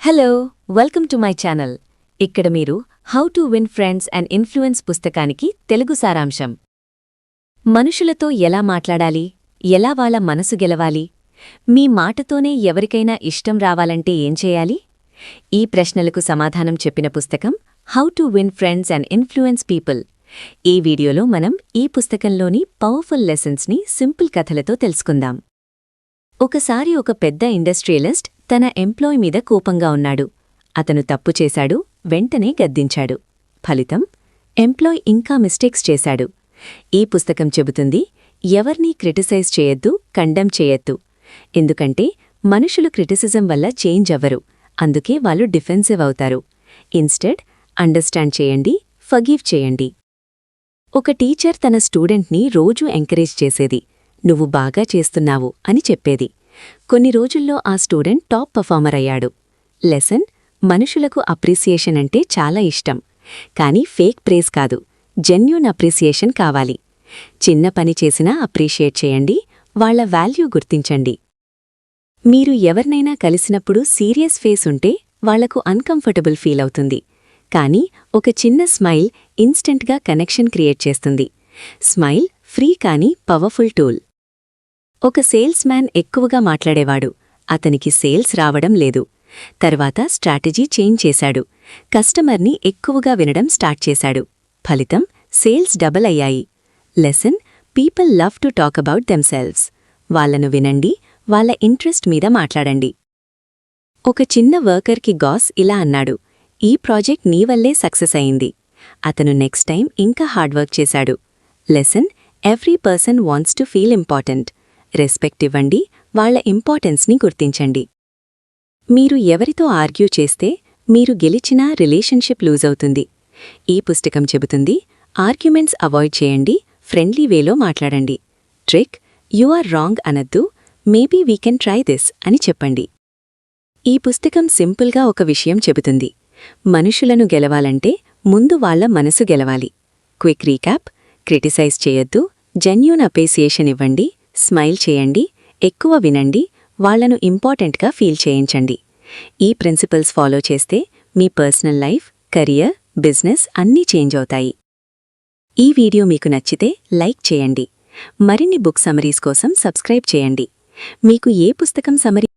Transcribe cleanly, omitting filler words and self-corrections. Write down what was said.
Hello welcome to my channel. ఇక్కడ మీరు how to win friends and influence పుస్తకానికి తెలుగు సారాంశం. మనుషులతో ఎలా మాట్లాడాలి, ఎలా వాళ్ళ మనసు గెలవాలి, మీ మాటతోనే ఎవరికైనా ఇష్టం రావాలంటే ఏం చేయాలి? ఈ ప్రశ్నలకు సమాధానం చెప్పిన పుస్తకం how to win friends and influence people. ఈ వీడియోలో మనం ఈ పుస్తకంలోని పవర్ఫుల్ లెసన్స్ని సింపుల్ కథలతో తెలుసుకుందాం. ఒకసారి ఒక పెద్ద ఇండస్ట్రియలిస్ట్ తన ఎంప్లాయ్ మీద కోపంగా ఉన్నాడు. అతను తప్పు చేశాడు, వెంటనే గద్దించాడు. ఫలితం, ఎంప్లాయ్ ఇంకా మిస్టేక్స్ చేశాడు. ఈ పుస్తకం చెబుతుంది, ఎవర్నీ క్రిటిసైజ్ చేయొద్దు, కండెమ్ చేయొద్దు. ఎందుకంటే మనుషులు క్రిటిసిజం వల్ల చేంజ్ అవ్వరు, అందుకే వాళ్ళు డిఫెన్సివ్ అవుతారు. ఇన్స్టెడ్ అండర్స్టాండ్ చేయండి, ఫర్గివ్ చేయండి. ఒక టీచర్ తన స్టూడెంట్ని రోజూ ఎంకరేజ్ చేసేది. నువ్వు బాగా చేస్తున్నావు అని చెప్పేది. కొన్ని రోజుల్లో ఆ స్టూడెంట్ టాప్ పర్ఫార్మర్ అయ్యాడు. లెసన్: మనుషులకు అప్రిసియేషన్ అంటే చాలా ఇష్టం, కానీ ఫేక్ ప్రేజ్ కాదు, జెన్యూన్ అప్రిసియేషన్ కావాలి. చిన్న పని చేసినా అప్రిషియేట్ చేయండి, వాళ్ల వాల్యూ గుర్తించండి. మీరు ఎవరినైనా కలిసినప్పుడు సీరియస్ ఫేస్ ఉంటే వాళ్లకు అన్కంఫర్టబుల్ ఫీల్ అవుతుంది. కానీ ఒక చిన్న స్మైల్ ఇన్స్టెంట్గా కనెక్షన్ క్రియేట్ చేస్తుంది. స్మైల్ ఫ్రీ కానీ పవర్ఫుల్ టూల్. ఒక సేల్స్ మ్యాన్ ఎక్కువగా మాట్లాడేవాడు. అతనికి సేల్స్ రావడం లేదు. తర్వాత స్ట్రాటజీ చేంజ్ చేశాడు. కస్టమర్ని ఎక్కువగా వినడం స్టార్ట్ చేశాడు. ఫలితం, సేల్స్ డబుల్ అయ్యాయి. Lesson: people love to talk about themselves. వాళ్లను వినండి, వాళ్ల ఇంట్రెస్ట్ మీద మాట్లాడండి. ఒక చిన్న వర్కర్కి గాస్ ఇలా అన్నాడు, ఈ ప్రాజెక్ట్ నీ వల్లే సక్సెస్ అయింది. అతను నెక్స్ట్ టైం ఇంకా హార్డ్వర్క్ చేశాడు. Lesson: every person wants to feel important. Respect ఇవ్వండి, వాళ్ల ఇంపార్టెన్స్ని గుర్తించండి. మీరు ఎవరితో ఆర్గ్యూ చేస్తే మీరు గెలిచినా రిలేషన్షిప్ లూజ్ అవుతుంది. ఈ పుస్తకం చెబుతుంది, ఆర్గ్యుమెంట్స్ అవాయిడ్ చేయండి, ఫ్రెండ్లీ వేలో మాట్లాడండి. ట్రిక్: యు ఆర్ రాంగ్ అనద్దు, maybe we can try this అని చెప్పండి. ఈ పుస్తకం సింపుల్గా ఒక విషయం చెబుతుంది, మనుషులను గెలవాలంటే ముందు వాళ్ల మనసు గెలవాలి. క్విక్ రీక్యాప్: క్రిటిసైజ్ చేయొద్దు, జెన్యూన్ అప్రిసియేషన్ ఇవ్వండి, స్మైల్ చేయండి, ఎక్కువ వినండి, వాళ్లను ఇంపార్టెంట్గా ఫీల్ చేయించండి. ఈ ప్రిన్సిపల్స్ ఫాలో చేస్తే మీ పర్సనల్ లైఫ్, కెరియర్, బిజినెస్ అన్నీ చేంజ్ అవుతాయి. ఈ వీడియో మీకు నచ్చితే లైక్ చేయండి. మరిన్ని బుక్ సమరీస్ కోసం సబ్స్క్రైబ్ చేయండి. మీకు ఏ పుస్తకం సమరీ